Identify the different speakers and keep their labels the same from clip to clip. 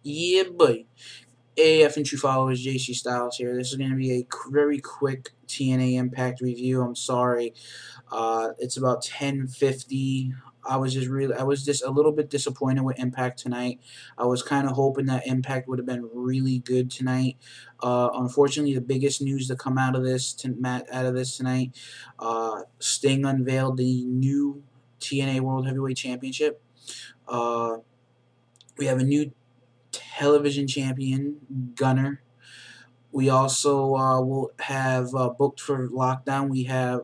Speaker 1: Yeah, boy. AF and true followers, JC Styles here. This is going to be a very quick TNA Impact review. I'm sorry. It's about 10:50. I was just a little bit disappointed with Impact tonight. I was kind of hoping that Impact would have been really good tonight. Unfortunately, the biggest news to come out of this tonight, Sting unveiled the new TNA World Heavyweight Championship. Uh, we have a new television champion, Gunner. We also will have booked for Lockdown. We have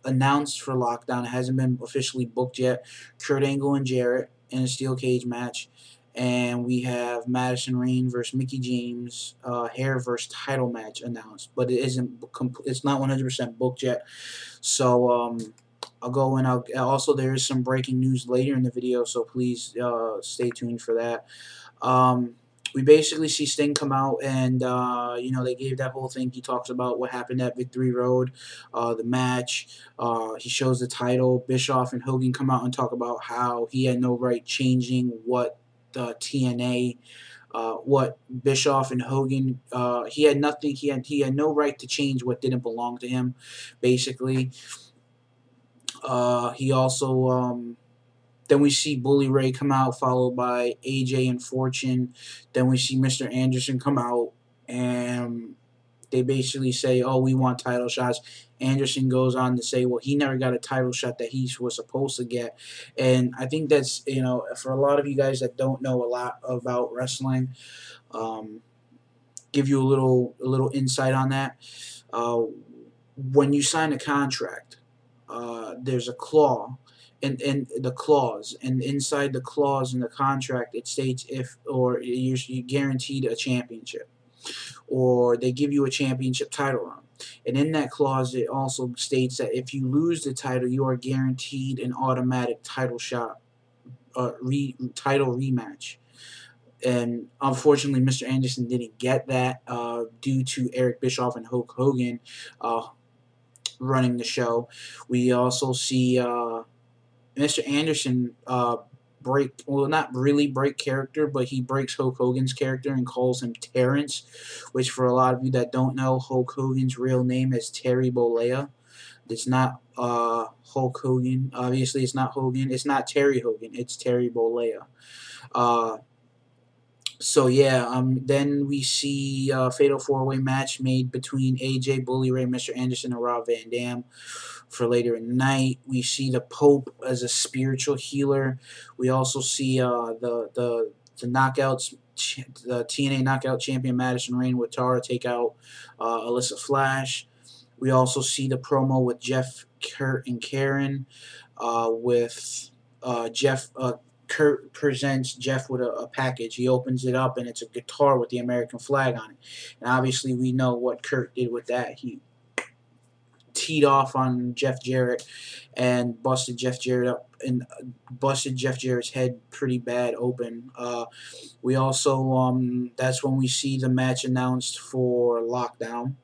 Speaker 1: announced for Lockdown. It hasn't been officially booked yet. Kurt Angle and Jarrett in a steel cage match, and we have Madison Rayne versus Mickey James hair versus title match announced, but it isn't. It's not 100% booked yet. So I'll go and I'll also there is some breaking news later in the video, so please stay tuned for that. We basically see Sting come out and, they gave that whole thing. He talks about what happened at Victory Road, the match. He shows the title. Bischoff and Hogan come out and talk about how he had no right changing what the TNA, what Bischoff and Hogan, he had nothing. He had no right to change what didn't belong to him, basically. He also then we see Bully Ray come out, followed by AJ and Fortune. Then we see Mr. Anderson come out, and they basically say, "Oh, we want title shots." Anderson goes on to say, "Well, he never got a title shot that he was supposed to get," and I think that's for a lot of you guys that don't know a lot about wrestling, give you a little insight on that. When you sign a contract, there's a clause. In the clause, and inside the clause in the contract, it states if or you're guaranteed a championship, or they give you a championship title run. And in that clause, it also states that if you lose the title, you are guaranteed an automatic title shot, title rematch. And unfortunately, Mr. Anderson didn't get that due to Eric Bischoff and Hulk Hogan running the show. We also see Mr. Anderson not really break character, but he breaks Hulk Hogan's character and calls him Terrence, which for a lot of you that don't know, Hulk Hogan's real name is Terry Bollea. It's not Hulk Hogan. Obviously, it's not Hogan. It's not Terry Hogan. It's Terry Bollea. Then we see a fatal four-way match made between AJ, Bully Ray, Mr. Anderson, and Rob Van Dam for later in the night. We see the Pope as a spiritual healer. We also see the knockouts, the TNA knockout champion Madison Rayne with Tara take out Alyssa Flash. We also see the promo with Jeff, Kurt, and Karen with Jeff. Kurt presents Jeff with a package. He opens it up, and it's a guitar with the American flag on it. And obviously, we know what Kurt did with that. He teed off on Jeff Jarrett and busted Jeff Jarrett up and busted Jeff Jarrett's head pretty bad open. We also, that's when we see the match announced for Lockdown.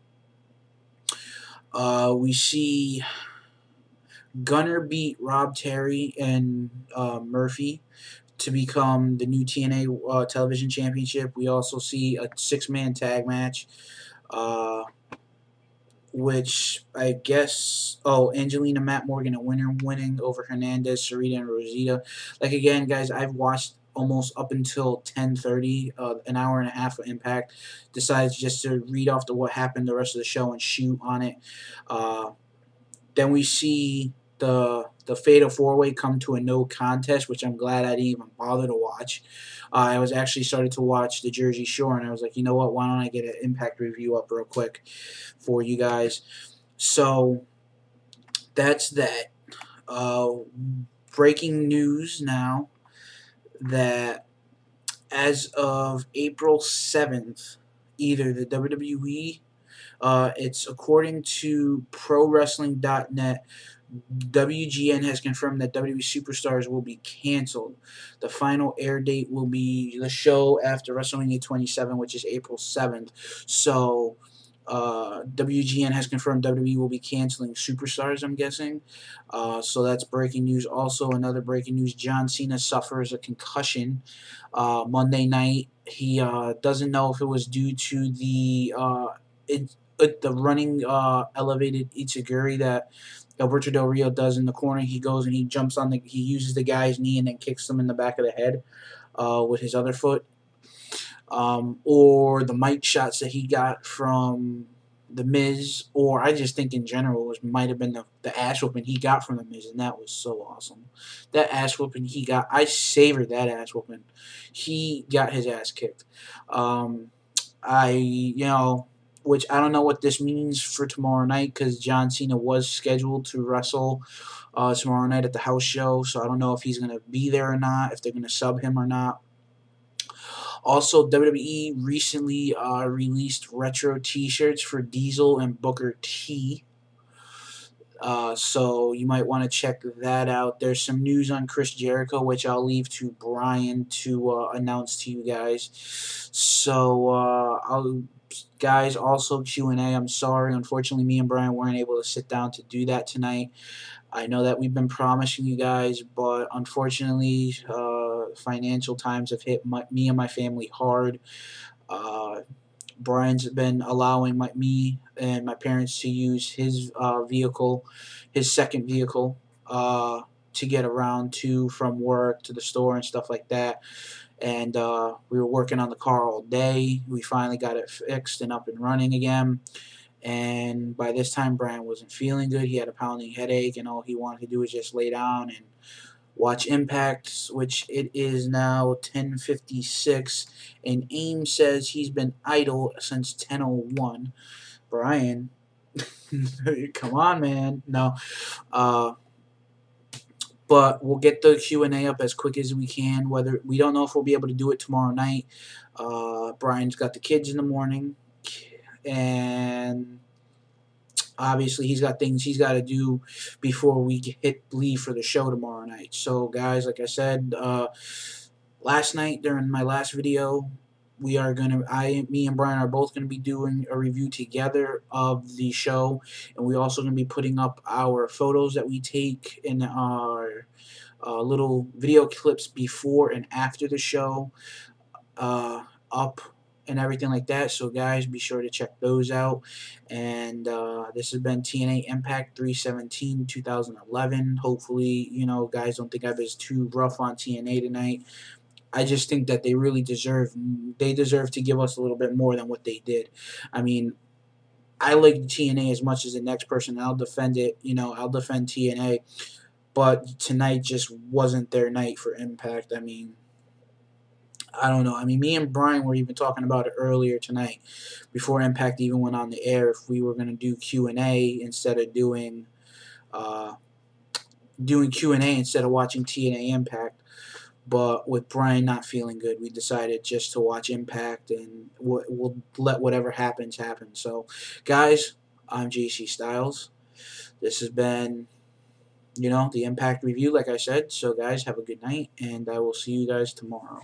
Speaker 1: We see Gunner beat Rob Terry and Murphy to become the new TNA television championship. We also see a 6-man tag match, which I guess, Angelina, Matt Morgan, and Winner winning over Hernandez, Sarita, and Rosita. Like, again, guys, I've watched almost up until 10:30, an hour and a half of Impact. Decides just to read off what happened the rest of the show and shoot on it. Then we see the fatal four-way come to a no contest, which I'm glad I didn't even bother to watch. I was actually started to watch the Jersey Shore, and I was like, you know what? Why don't I get an Impact review up real quick for you guys? So that's that. Breaking news now that as of April 7th, either the WWE, it's according to ProWrestling.net, WGN has confirmed that WWE Superstars will be canceled. The final air date will be the show after WrestleMania 27, which is April 7th. So WGN has confirmed WWE will be canceling Superstars, I'm guessing. So that's breaking news. Also, another breaking news, John Cena suffers a concussion Monday night. He doesn't know if it was due to the running elevated Itziguri that Alberto Del Rio does in the corner. He goes and he uses the guy's knee and then kicks him in the back of the head with his other foot. Or the mic shots that he got from The Miz, or I just think in general it might have been the ass whooping he got from The Miz, and that was so awesome. That ass whooping he got, I savored that ass whooping. He got his ass kicked. Which I don't know what this means for tomorrow night because John Cena was scheduled to wrestle tomorrow night at the house show, so I don't know if he's going to be there or not, if they're going to sub him or not. Also, WWE recently released retro T-shirts for Diesel and Booker T. So you might want to check that out. There's some news on Chris Jericho, which I'll leave to Brian to announce to you guys. So, guys, also Q&A. I'm sorry. Unfortunately, me and Brian weren't able to sit down to do that tonight. I know that we've been promising you guys, but unfortunately, financial times have hit me and my family hard. Brian's been allowing me and my parents to use his vehicle, his second vehicle, to get around to from work to the store and stuff like that. And we were working on the car all day. We finally got it fixed and up and running again. And by this time, Brian wasn't feeling good. He had a pounding headache, and all he wanted to do was just lay down and watch Impact, which it is now 10:56, and AIM says he's been idle since 10:01. Brian, come on, man. No. But we'll get the Q&A up as quick as we can. Whether we don't know if we'll be able to do it tomorrow night. Brian's got the kids in the morning. And obviously he's got things he's got to do before we leave for the show tomorrow night. So guys, like I said last night during my last video, me and Brian are both gonna be doing a review together of the show, and we're also gonna be putting up our photos that we take in our little video clips before and after the show up and everything like that. So guys, be sure to check those out. And this has been TNA Impact 3/17/2011. Hopefully, guys don't think I was too rough on TNA tonight. I just think that they really deserve to give us a little bit more than what they did. I mean, I like TNA as much as the next person, and I'll defend it. I'll defend TNA. But tonight just wasn't their night for Impact. I mean, I don't know. I mean, me and Brian were even talking about it earlier tonight, before Impact even went on the air, if we were going to do Q&A instead of doing Q&A instead of watching TNA Impact. But with Brian not feeling good, we decided just to watch Impact, and we'll let whatever happens happen. So, guys, I'm JC Styles. This has been, the Impact review, like I said. So, guys, have a good night, and I will see you guys tomorrow.